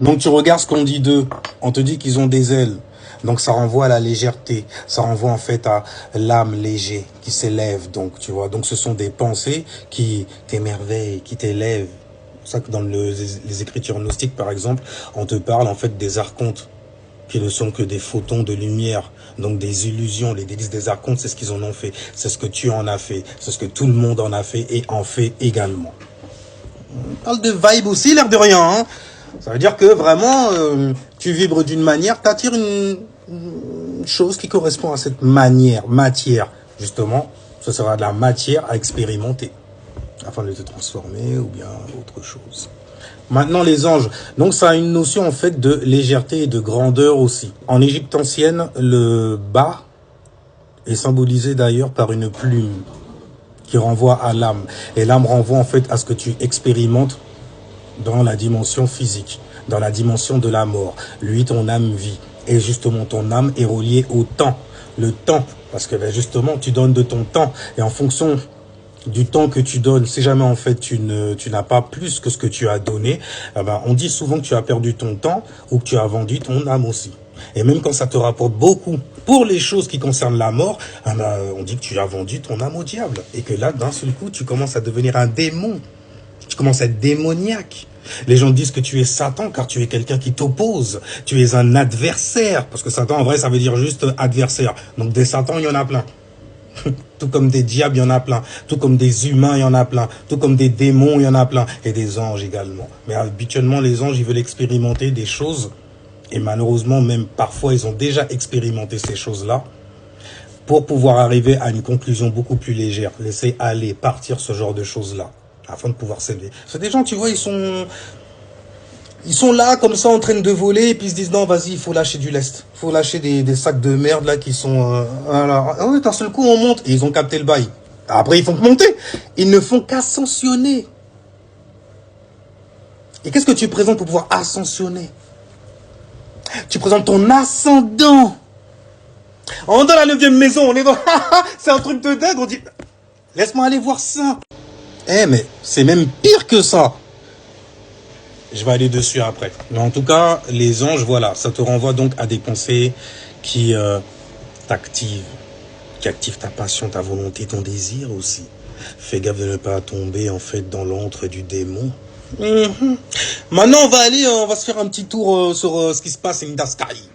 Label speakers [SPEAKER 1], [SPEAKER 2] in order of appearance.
[SPEAKER 1] Donc tu regardes ce qu'on dit d'eux. On te dit qu'ils ont des ailes. Donc ça renvoie à la légèreté. Ça renvoie en fait à l'âme légère qui s'élève. Donc tu vois. Donc ce sont des pensées qui t'émerveillent, qui t'élèvent. C'est ça que dans les écritures gnostiques par exemple, on te parle en fait des archontes, qui ne sont que des photons de lumière, donc des illusions. Les délices des archontes, c'est ce qu'ils en ont fait, c'est ce que tu en as fait, c'est ce que tout le monde en a fait et en fait également. On parle de vibe aussi, l'air de rien, hein. Ça veut dire que vraiment, tu vibres d'une manière, t'attires une chose qui correspond à cette matière, justement, ce sera de la matière à expérimenter, afin de te transformer ou bien autre chose. Maintenant, les anges. Donc, ça a une notion, en fait, de légèreté et de grandeur aussi. En Égypte ancienne, le bas est symbolisé d'ailleurs par une plume qui renvoie à l'âme. Et l'âme renvoie, en fait, à ce que tu expérimentes dans la dimension physique, dans la dimension de la mort. Lui, ton âme vit. Et justement, ton âme est reliée au temps. Le temps, parce que ben, justement, tu donnes de ton temps. Et en fonction du temps que tu donnes, si jamais en fait tu n'as pas plus que ce que tu as donné, eh ben, on dit souvent que tu as perdu ton temps ou que tu as vendu ton âme aussi. Et même quand ça te rapporte beaucoup pour les choses qui concernent la mort, eh ben, on dit que tu as vendu ton âme au diable. Et que là, d'un seul coup, tu commences à devenir un démon. Tu commences à être démoniaque. Les gens disent que tu es Satan car tu es quelqu'un qui t'oppose. Tu es un adversaire. Parce que Satan, en vrai, ça veut dire juste adversaire. Donc des Satans, il y en a plein. Tout comme des diables, il y en a plein. Tout comme des humains, il y en a plein. Tout comme des démons, il y en a plein. Et des anges également. Mais habituellement, les anges, ils veulent expérimenter des choses. Et malheureusement, même parfois, ils ont déjà expérimenté ces choses-là pour pouvoir arriver à une conclusion beaucoup plus légère. Laisser aller, partir ce genre de choses-là. Afin de pouvoir s'élever. C'est des gens, tu vois, ils sont là, comme ça, en train de voler, et puis ils se disent, non, vas-y, il faut lâcher du lest. Il faut lâcher des sacs de merde, là, qui sont... voilà. Ah oui, d'un seul coup, on monte, et ils ont capté le bail. Après, ils font que monter. Ils ne font qu'ascensionner. Et qu'est-ce que tu présentes pour pouvoir ascensionner? Tu présentes ton ascendant. On est dans la 9e maison, on est dans... C'est un truc de dingue, on dit... Laisse-moi aller voir ça. Eh, mais c'est même pire que ça. Je vais aller dessus après. Mais en tout cas, les anges, voilà, ça te renvoie donc à des pensées qui t'activent, qui activent ta passion, ta volonté, ton désir aussi. Fais gaffe de ne pas tomber en fait dans l'antre du démon. Maintenant, on va se faire un petit tour sur ce qui se passe in the sky.